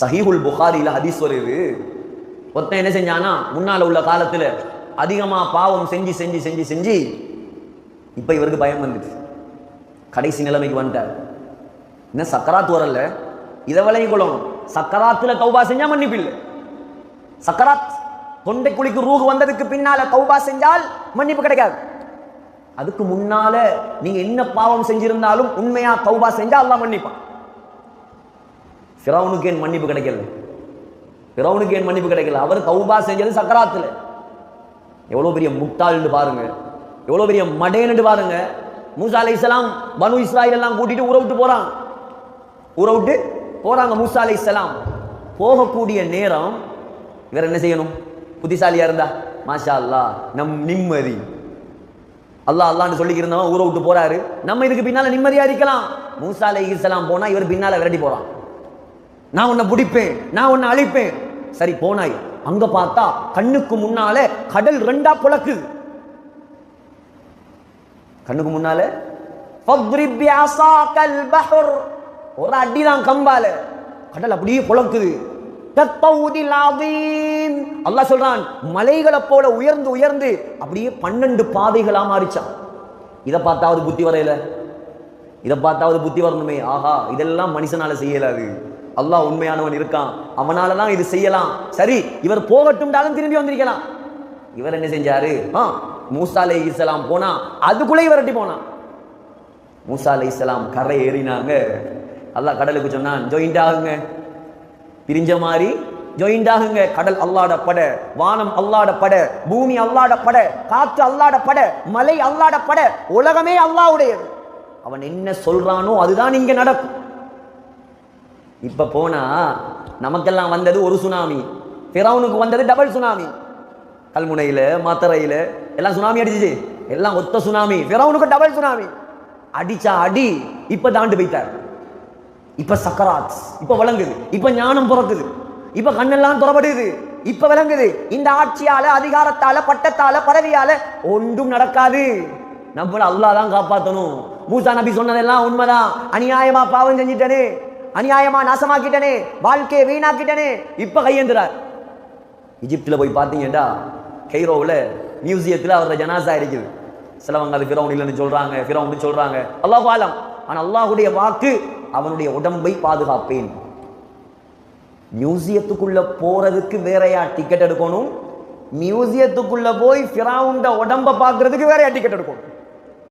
சஹீஹுல் புகாரில ஹதீஸ் வருது. ஒருத்தன் என்ன செஞ்சானா, முன்னால உள்ள காலத்துல அதிகமா பாவம் செஞ்சு செஞ்சு செஞ்சு செஞ்சு இப்ப இவருக்கு பயம் வந்துச்சு, கடைசி நிலைமைக்கு வந்துட்டார். என்ன சக்கராத் வரல, இதை விலையும் கொள்ளணும். சக்கராத்துல தௌபா செஞ்சா மன்னிப்பு இல்லை. சக்கராத் தொண்டை குழிக்கு ரூஹ் வந்ததுக்கு பின்னால தௌபா செஞ்சால் மன்னிப்பு கிடைக்காது. அதுக்கு முன்னால நீங்க என்ன பாவம் செஞ்சிருந்தாலும் உண்மையா தௌபா செஞ்சா அல்லாஹ் மன்னிப்பான். ஃபிரௌனுக்கு ஏன் மன்னிப்பு கிடைக்கல? ஃபிரௌனுக்கு ஏன் மன்னிப்பு கிடைக்கல? அவர் தௌபா செஞ்சது சக்கராத்துல. எவ்வளவு பெரிய முட்டாள்னு பாருங்க, எவ்வளவு பெரிய மடேன்னு பாருங்க. மூசா அலைஹிஸ்ஸலாம் பனு இஸ்ராயில் எல்லாம் கூட்டிட்டு ஊரை விட்டு போறாங்க. ஊரை விட்டு போறாங்க மூசா அலைஹிஸ்ஸலாம். போகக்கூடிய நேரம் இவர் என்ன செய்யணும்? புத்திசாலியா இருந்தா மாஷா அல்லாஹ் நம் நிம்மதி, அல்லாஹ் அல்லாஹ்னு சொல்லிக்கிறவன் ஊரை விட்டு போறாரு, நம்ம இதுக்கு பின்னால நிம்மதியா இருக்கலாம். மூசா அலைஹிஸ்ஸலாம் போனா இவர் பின்னால விரட்டி போறான். நான் உன்னை பிடிப்பேன், நான் உன்னை அழிப்பேன். சரி போனாய், அங்க பார்த்தா கண்ணுக்கு முன்னால கடல் ரெண்டா புலக்குது. கண்ணுக்கு முன்னால ஒரு அடிதான் கம்பால, கடல் அப்படியே புலக்குது. அல்லாஹ் சொல்றான், மலைகளை போல உயர்ந்து உயர்ந்து அப்படியே 12 பாதைகளா மாறிச்சான். இதை பார்த்தாவது புத்தி வரையில, இதை பார்த்தாவது புத்தி வரணுமே. ஆஹா, இதெல்லாம் மனுஷனால செய்யலாது, அல்லாஹ் உண்மையானவன் இருக்கான், அவனாலதான் இது செய்யலாம். சரி இவர் போகட்டும் திரும்பி வந்திருக்கலாம். இவர் என்ன செஞ்சாரு? மூசா அலைஹிஸ்ஸலாம் போனா அதுக்குள்ளே விரட்டி போனான். மூசா அலைஹிஸ்ஸலாம் கரை ஏறினாங்க. அல்லாஹ் கடலுக்கு சொன்னான், ஜாயிண்ட் ஆகுங்க, பிரிஞ்ச மாதிரி ஜாயிண்ட் ஆகுங்க. கடல் அல்லாஹ்ட பட, வானம் அல்லாஹ்ட பட, பூமி அல்லாஹ்ட பட, காற்று அல்லாஹ்ட பட, மலை அல்லாஹ்ட பட, உலகமே அல்லாஹ்வுடையது. அவன் என்ன சொல்றானோ அதுதான் இங்க நடக்கும். இப்ப போனா நமக்கெல்லாம் வந்தது ஒரு சுனாமி, ஃபிரௌனுக்கு வந்தது டபுள் சுனாமி. கல்முனையில மாத்தரையில எல்லாம் சுனாமி அடிச்சிச்சு, எல்லாம் ஒத்த சுனாமி. ஃபிரௌனுக்கு டபுள் சுனாமி அடிச்சா அடி. இப்ப தாண்டு போய்த்தார். இப்ப சக்கராத், இப்ப விளங்குது, இப்ப ஞானம் பிறக்குது, இப்ப கண்ணெல்லாம் துறப்படுது, இப்ப விளங்குது. இந்த ஆட்சியால, அதிகாரத்தால, பட்டத்தால, பதவியால ஒன்றும் நடக்காது. நம்மள அல்லாஹ் தான் காப்பாற்றணும். மூசா நபி சொன்னதெல்லாம் உண்மைதான். அநியாயமா பாவம் செஞ்சிட்டனே, அநியாயமா நாசமாக்கிட்டனே, வாழ்க்கையை வீணாக்கிட்டனே, இப்ப கையேந்துறார். ஈஜிப்தில் போய் பார்த்தீங்கன்னா கைரோவில் மியூசியத்தில் அவரோட ஜனாசா இருக்குது. சிலவங்க அது ஃபிரௌன் இல்லைன்னு சொல்றாங்க, ஃபிரௌன் சொல்றாங்க, அல்லாஹ் ஆலம். ஆனால் அல்லாஹுடைய வாக்கு, அவனுடைய உடம்பை பாதுகாப்பேன். மியூசியத்துக்குள்ள போறதுக்கு வேறையா டிக்கெட் எடுக்கணும், மியூசியத்துக்குள்ள போய் ஃபிரௌன் உடம்பை பார்க்கறதுக்கு வேறையா டிக்கெட் எடுக்கணும்.